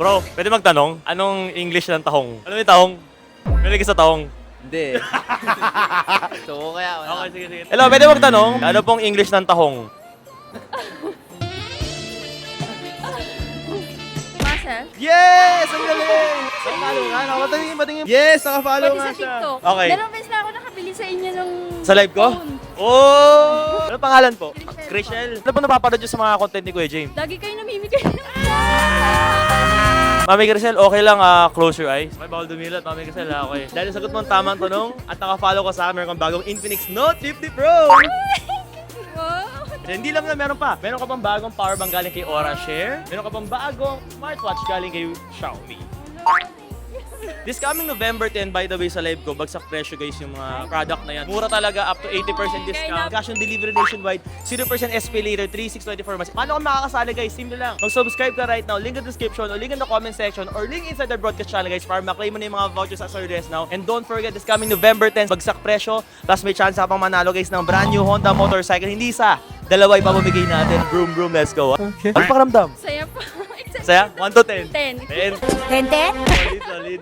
Bro, pwede magtanong? Anong English ng tahong? Ano yung tahong? Malig sa tahong. Hindi. So, kaya wala. Okay, sige, sige. Hello, pwede magtanong? Ano pong English ng tahong? Muscle? Yes! Ang galing! Nakapalo nga. Patingin. Yes! Nakapalo Pati nga sa siya. TikTok. Okay. Dalawang beses na ako nakabili sa inyo nung Sa live ko? phone. Oh! Ano pangalan po? Chriselle. Chriselle. Ano po napapanood nyo sa mga content ni Kuya James? Lagi kayo namimigay. Mami Chriselle, okay lang close your eyes. Okay, bawal dumilat, Mami Chriselle, okay. Dahil sagot mo ang tamang tanong at nakafollow ka sa akin, meron kang bagong Infinix Note 50 Pro! Wow. Hindi lang na meron pa. Meron ka pang bagong power bank galing kay Aura Share. Meron ka pang bagong smartwatch galing kay Xiaomi. This coming November 10, by the way, sa live ko, bagsak presyo guys yung mga product na yan. Mura talaga, up to 80% discount. Cash on delivery nationwide, 0% SPay later, 3,624 months. Paano ka makakasali guys? Simple lang. Mag-subscribe ka right now, link in the description, o link in the comment section, or link inside the broadcast channel guys para maklaim mo na yung mga vouchers as early as now. And don't forget, this coming November 10, bagsak presyo, plus may chance ka pang manalo guys ng brand new Honda motorcycle. Hindi isa, dalawa ipamamigay natin. Broom, broom, let's go. Okay. Ano pakiramdam? Saya po. Excited. Saya? 1 to 10? 10. 10. Tente? Solid, solid.